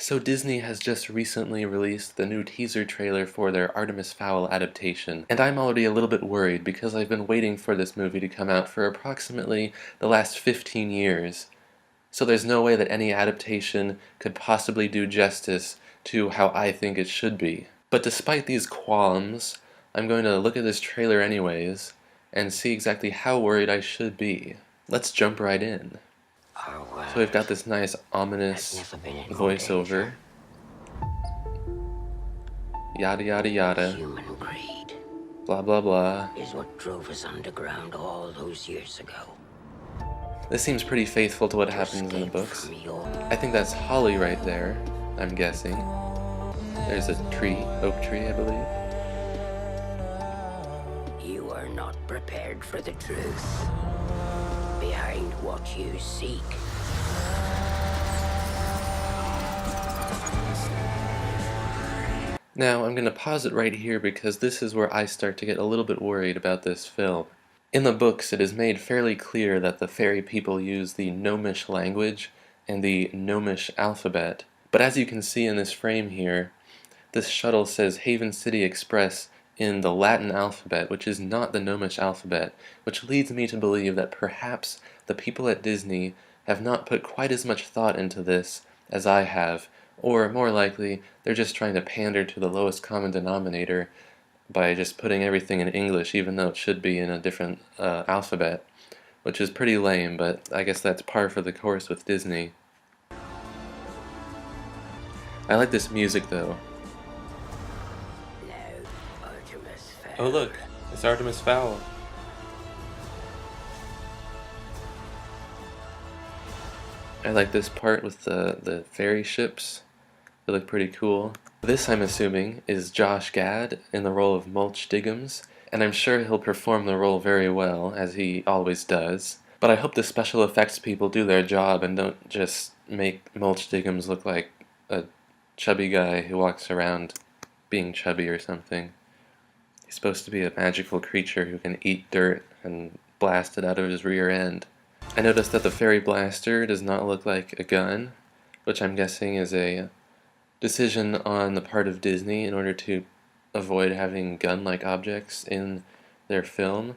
So Disney has just recently released the new teaser trailer for their Artemis Fowl adaptation, and I'm already a little bit worried because I've been waiting for this movie to come out for approximately the last 15 years. So there's no way that any adaptation could possibly do justice to how I think it should be. But despite these qualms, I'm going to look at this trailer anyways and see exactly how worried I should be. Let's jump right in. So we've got this nice ominous voiceover. Yada yada yada. Human greed. Blah blah blah. Is what drove us underground all those years ago. This seems pretty faithful to what happens in the books. I think that's Holly right there, I'm guessing. There's a tree, oak tree, I believe. You are not prepared for the truth. Behind what you seek. Now, I'm going to pause it right here because this is where I start to get a little bit worried about this film. In the books, it is made fairly clear that the fairy people use the Gnomish language and the Gnomish alphabet. But as you can see in this frame here, this shuttle says Haven City Express in the Latin alphabet, which is not the Gnomish alphabet, which leads me to believe that perhaps the people at Disney have not put quite as much thought into this as I have, or more likely, they're just trying to pander to the lowest common denominator by just putting everything in English, even though it should be in a different alphabet, which is pretty lame, but I guess that's par for the course with Disney. I like this music though. Now, Artemis Fowl. Oh look, it's Artemis Fowl. I like this part with the fairy ships. They look pretty cool. This, I'm assuming, is Josh Gad in the role of Mulch Diggums, and I'm sure he'll perform the role very well, as he always does. But I hope the special effects people do their job and don't just make Mulch Diggums look like a chubby guy who walks around being chubby or something. He's supposed to be a magical creature who can eat dirt and blast it out of his rear end. I noticed that the fairy blaster does not look like a gun, which I'm guessing is a decision on the part of Disney in order to avoid having gun-like objects in their film.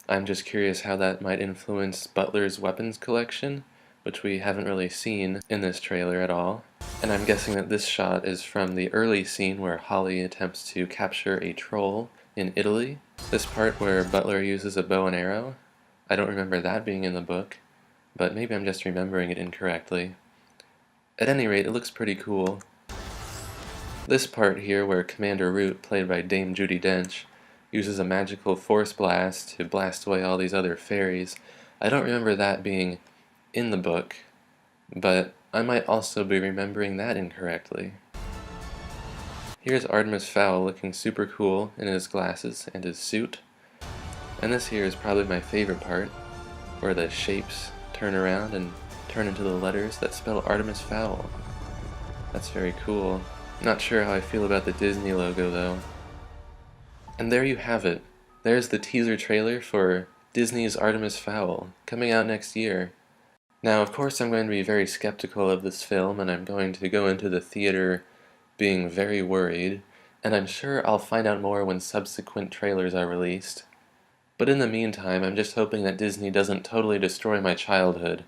I'm just curious how that might influence Butler's weapons collection, which we haven't really seen in this trailer at all. And I'm guessing that this shot is from the early scene where Holly attempts to capture a troll in Italy. This part where Butler uses a bow and arrow, I don't remember that being in the book, but maybe I'm just remembering it incorrectly. At any rate, it looks pretty cool. This part here where Commander Root, played by Dame Judi Dench, uses a magical force blast to blast away all these other fairies, I don't remember that being in the book, but I might also be remembering that incorrectly. Here's Artemis Fowl looking super cool in his glasses and his suit. And this here is probably my favorite part, where the shapes turn around and turn into the letters that spell Artemis Fowl. That's very cool. Not sure how I feel about the Disney logo though. And there you have it. There's the teaser trailer for Disney's Artemis Fowl, coming out next year. Now of course I'm going to be very skeptical of this film, and I'm going to go into the theater being very worried, and I'm sure I'll find out more when subsequent trailers are released. But in the meantime, I'm just hoping that Disney doesn't totally destroy my childhood.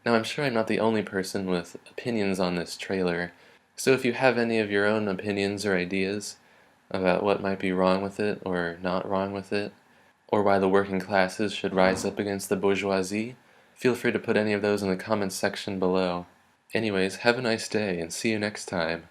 Now I'm sure I'm not the only person with opinions on this trailer, so if you have any of your own opinions or ideas about what might be wrong with it or not wrong with it, or why the working classes should rise up against the bourgeoisie, feel free to put any of those in the comments section below. Anyways, have a nice day and see you next time.